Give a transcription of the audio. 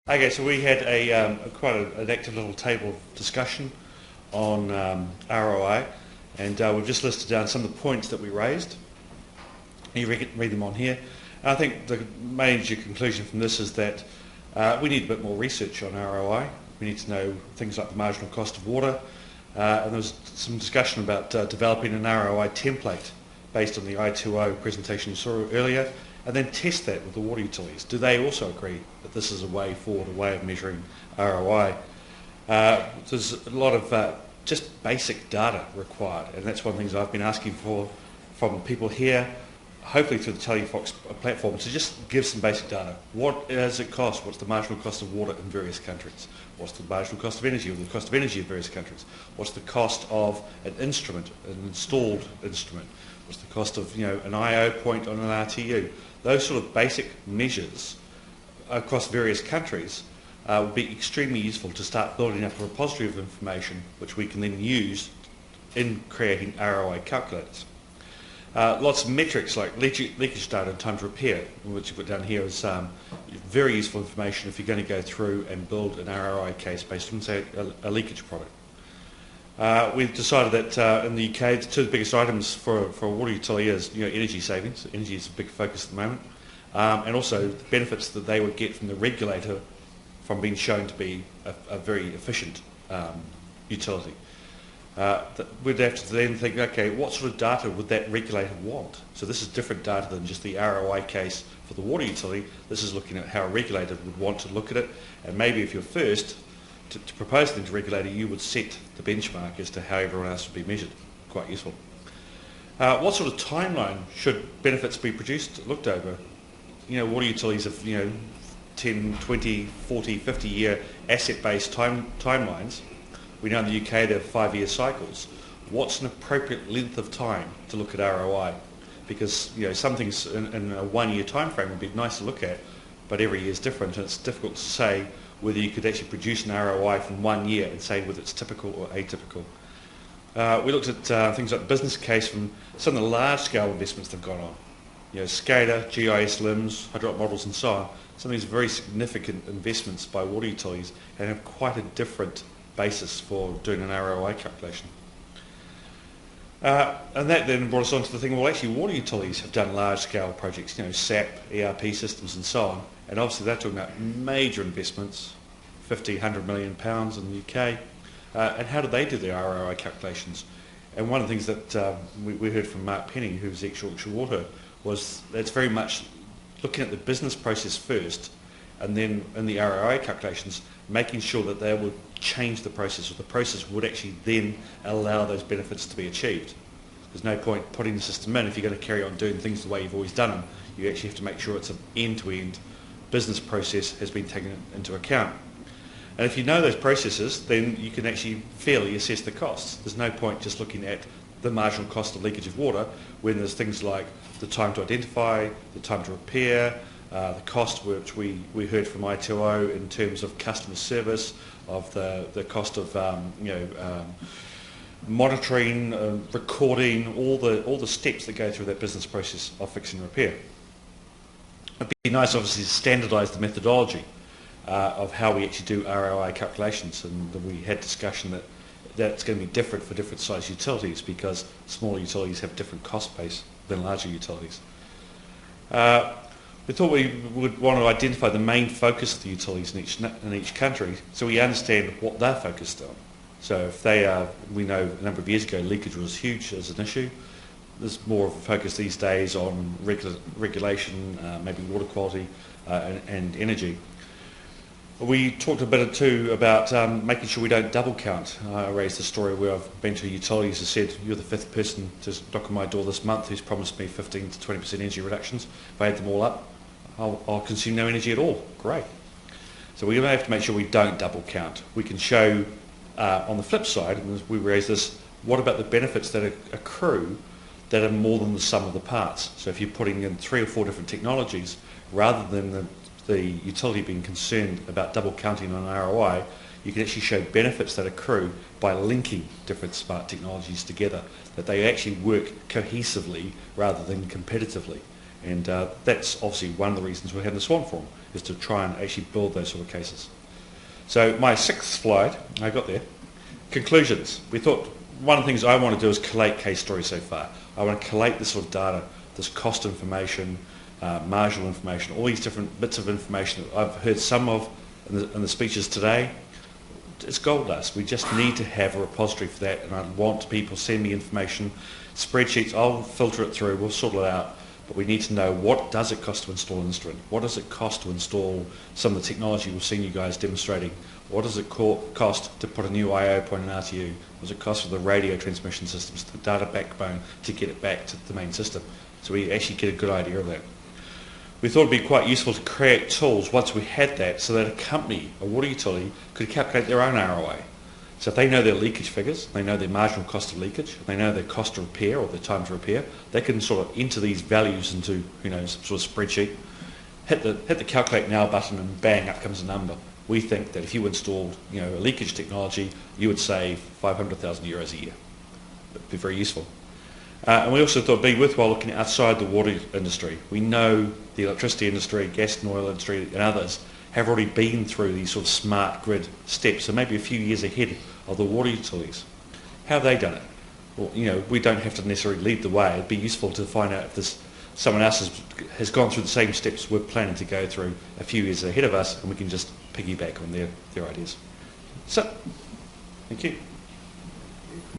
Okay, so we had quite an active little table discussion on ROI, and we've just listed down some of the points that we raised. You read them on here. And I think the major conclusion from this is that we need a bit more research on ROI. We need to know things like the marginal cost of water, and there was some discussion about developing an ROI template based on the I2O presentation you saw earlier, and then test that with the water utilities. Do they also agree that this is a way forward, a way of measuring ROI? There's a lot of just basic data required, and that's one of the things I've been asking for from people here, hopefully through the TeleFox platform, to just give some basic data. What does it cost? What's the marginal cost of water in various countries? What's the marginal cost of energy, or the cost of energy in various countries? What's the cost of an instrument, an installed instrument? What's the cost of an IO point on an RTU? Those sort of basic measures across various countries would be extremely useful to start building up a repository of information which we can then use in creating ROI calculators. Lots of metrics like leakage data and time to repair, which you put down here, is very useful information if you're going to go through and build an ROI case based on, say, a leakage product. We've decided that in the UK, the two of the biggest items for a water utility is energy savings. Energy is a big focus at the moment, and also the benefits that they would get from the regulator from being shown to be a very efficient utility. We'd have to then think, okay, what sort of data would that regulator want? So this is different data than just the ROI case for the water utility. This is looking at how a regulator would want to look at it, and maybe if you're first to propose things to regulator, you would set the benchmark as to how everyone else would be measured. Quite useful. What sort of timeline should benefits be produced, looked over? Water utilities have 10, 20, 40, 50-year asset-based timelines. We know in the UK they have 5-year cycles. What's an appropriate length of time to look at ROI? Because some things in a 1-year time frame would be nice to look at, but every year is different, and it's difficult to say whether you could actually produce an ROI from 1 year and say whether it's typical or atypical. We looked at things like business case from some of the large-scale investments that have gone on. SCADA, GIS LIMS, hydraulic models and so on. Some of these very significant investments by water utilities and have quite a different basis for doing an ROI calculation. And that then brought us on to the thing, well, actually water utilities have done large-scale projects, SAP, ERP systems and so on, and obviously they're talking about major investments, 50, 100 million pounds in the UK, and how do they do their ROI calculations? And one of the things that we heard from Mark Penny, who's ex-Yorkshire Water, was that it's very much looking at the business process first, and then in the ROI calculations, making sure that they would change the process, or the process would actually then allow those benefits to be achieved. There's no point putting the system in if you're going to carry on doing things the way you've always done them. You actually have to make sure it's an end-to-end business process has been taken into account. And if you know those processes, then you can actually fairly assess the costs. There's no point just looking at the marginal cost of leakage of water when there's things like the time to identify, the time to repair, the cost which we heard from I2O in terms of customer service, of the cost of monitoring, recording, all the steps that go through that business process of fixing and repair. It'd be nice, obviously, to standardise the methodology of how we actually do ROI calculations, and we had discussion that that's going to be different for different size utilities because smaller utilities have different cost base than larger utilities. We thought we would want to identify the main focus of the utilities in each country so we understand what they're focused on. So if they are, we know a number of years ago leakage was huge as an issue. There's more of a focus these days on regulation, maybe water quality and energy. We talked a bit too about making sure we don't double count. I raised a story where I've been to utilities and said, you're the 5th person to knock on my door this month who's promised me 15 to 20% energy reductions. If I add them all up, I'll consume no energy at all. Great. So we're going to have to make sure we don't double count. We can show on the flip side, and we raised this, what about the benefits that accrue that are more than the sum of the parts? So if you're putting in 3 or 4 different technologies, rather than the utility being concerned about double counting on ROI, you can actually show benefits that accrue by linking different smart technologies together, that they actually work cohesively rather than competitively. And that's obviously one of the reasons we have the SWAN forum, is to try and actually build those sort of cases. So my sixth slide, I got there. Conclusions. We thought one of the things I want to do is collate case stories so far. I want to collate this sort of data, this cost information, marginal information, all these different bits of information that I've heard some of in the speeches today. It's gold dust. We just need to have a repository for that, and I want people to send me information, spreadsheets. I'll filter it through, we'll sort it out, but we need to know what does it cost to install an instrument? What does it cost to install some of the technology we've seen you guys demonstrating? What does it cost to put a new I/O point in RTU? What does it cost for the radio transmission systems, the data backbone to get it back to the main system? So we actually get a good idea of that. We thought it would be quite useful to create tools once we had that, so that a company, a water utility, could calculate their own ROI. So if they know their leakage figures, they know their marginal cost of leakage, they know their cost to repair or their time to repair, they can sort of enter these values into, some sort of spreadsheet, hit the calculate now button, and bang, up comes a number. We think that if you installed a leakage technology, you would save 500,000 euros a year. It'd be very useful. And we also thought it'd be worthwhile looking outside the water industry. We know the electricity industry, gas and oil industry and others have already been through these sort of smart grid steps, so maybe a few years ahead of the water utilities. How have they done it? Well, we don't have to necessarily lead the way. It'd be useful to find out if someone else has gone through the same steps we're planning to go through a few years ahead of us, and we can just piggyback on their ideas. So, thank you.